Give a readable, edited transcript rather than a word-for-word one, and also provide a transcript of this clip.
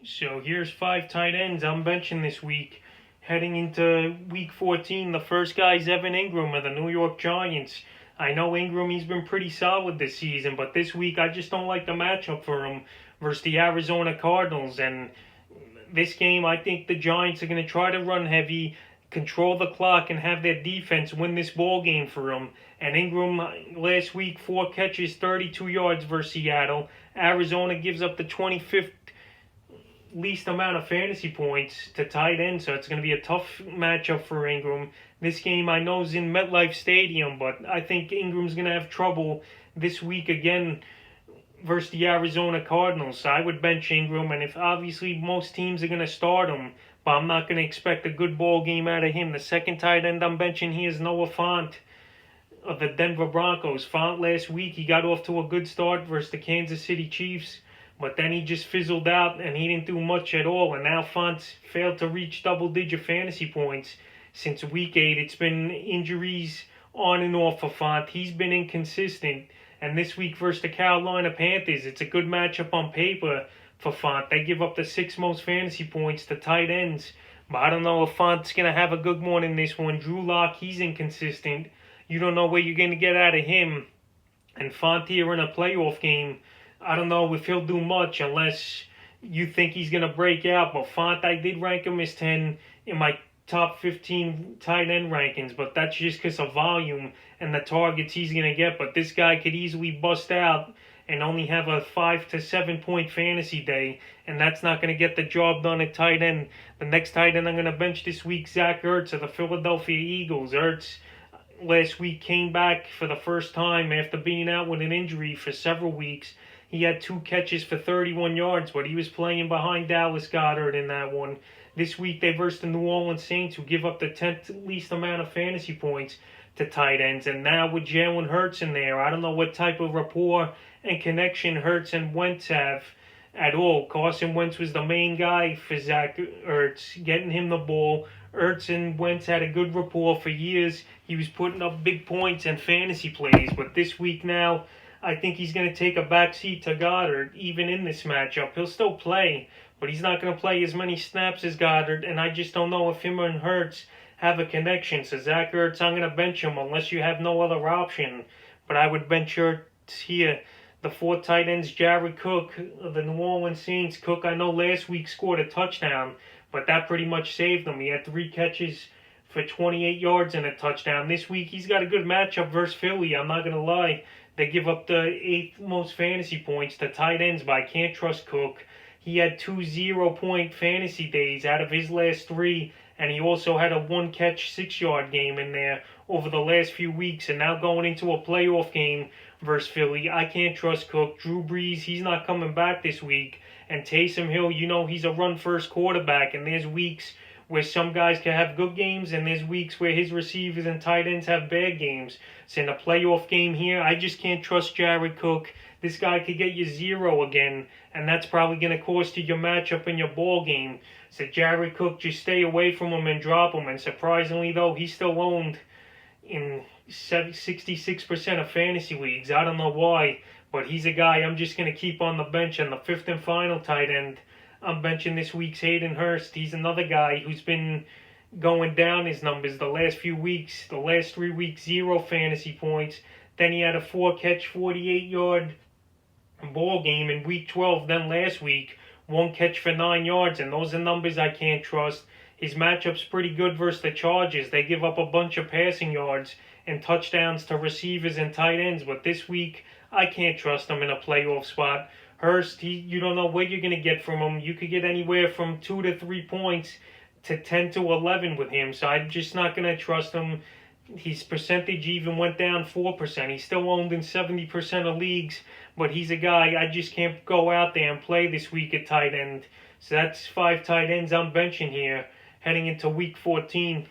So here's 5 tight ends I'm benching this week. Heading into week 14, the first guy is Evan Ingram of the New York Giants. I know Ingram, he's been pretty solid this season, but this week I just don't like the matchup for him versus the Arizona Cardinals. And this game, I think the Giants are going to try to run heavy, control the clock, and have their defense win this ball game for them. And Ingram, last week, 4 catches, 32 yards versus Seattle. Arizona gives up the 25th least amount of fantasy points to tight end, so it's going to be a tough matchup for Ingram. This game I know is in MetLife Stadium, but I think Ingram's going to have trouble this week again versus the Arizona Cardinals. So I would bench Ingram, and if obviously most teams are going to start him, but I'm not going to expect a good ball game out of him. The second tight end I'm benching here is Noah Fant of the Denver Broncos. Fant last week, he got off to a good start versus the Kansas City Chiefs, but then he just fizzled out and he didn't do much at all. And now Fant's failed to reach double-digit fantasy points since week 8. It's been injuries on and off for Fant. He's been inconsistent. And this week versus the Carolina Panthers, it's a good matchup on paper for Fant. They give up the 6th most fantasy points to tight ends. But I don't know if Fant's going to have a good one in this one. Drew Lock, he's inconsistent. You don't know where you're going to get out of him. And Fant here in a playoff game, I don't know if he'll do much unless you think he's going to break out. But Fant, I did rank him as 10 in my top 15 tight end rankings, but that's just because of volume and the targets he's going to get. But this guy could easily bust out and only have a 5 to 7 point fantasy day, and that's not going to get the job done at tight end. The next tight end I'm going to bench this week, Zach Ertz of the Philadelphia Eagles. Ertz last week came back for the first time after being out with an injury for several weeks. He had 2 catches for 31 yards, but he was playing behind Dallas Goedert in that one. This week they versed the New Orleans Saints, who give up the 10th least amount of fantasy points to tight ends. And now with Jalen Hurts in there, I don't know what type of rapport and connection Hurts and Wentz have at all. Carson Wentz was the main guy for Zach Ertz, getting him the ball. Ertz and Wentz had a good rapport for years. He was putting up big points and fantasy plays, but this week now, I think he's going to take a backseat to Goddard, even in this matchup. He'll still play, but he's not going to play as many snaps as Goddard, and I just don't know if him and Hurts have a connection. So Zach Ertz, I'm going to bench him unless you have no other option, but I would bench Ertz here. The 4 tight ends, Jared Cook of the New Orleans Saints. Cook, I know last week scored a touchdown, but that pretty much saved him. He had 3 catches for 28 yards and a touchdown. This week, he's got a good matchup versus Philly, I'm not going to lie. They give up the 8th most fantasy points to tight ends, but I can't trust Cook. He had 2 0-point fantasy days out of his last 3, and he also had a 1-catch, 6-yard game in there over the last few weeks, and now going into a playoff game versus Philly, I can't trust Cook. Drew Brees, he's not coming back this week, and Taysom Hill, you know he's a run-first quarterback, and there's weeks where some guys can have good games, and there's weeks where his receivers and tight ends have bad games. So in a playoff game here, I just can't trust Jared Cook. This guy could get you 0 again, and that's probably going to cost you your matchup in your ball game. So Jared Cook, just stay away from him and drop him. And surprisingly, though, he's still owned in 66% of fantasy leagues. I don't know why, but he's a guy I'm just going to keep on the bench. And the 5th and final tight end I'm benching this week's Hayden Hurst. He's another guy who's been going down his numbers the last few weeks. The last 3 weeks, 0 fantasy points. Then he had a 4-catch, 48-yard ball game in week 12. Then last week, 1 catch for 9 yards, and those are numbers I can't trust. His matchup's pretty good versus the Chargers. They give up a bunch of passing yards and touchdowns to receivers and tight ends, but this week, I can't trust him in a playoff spot. Hurst, you don't know what you're going to get from him. You could get anywhere from 2 to 3 points to 10 to 11 with him, so I'm just not going to trust him. His percentage even went down 4%. He's still owned in 70% of leagues, but he's a guy I just can't go out there and play this week at tight end. So that's 5 tight ends I'm benching here heading into week 14.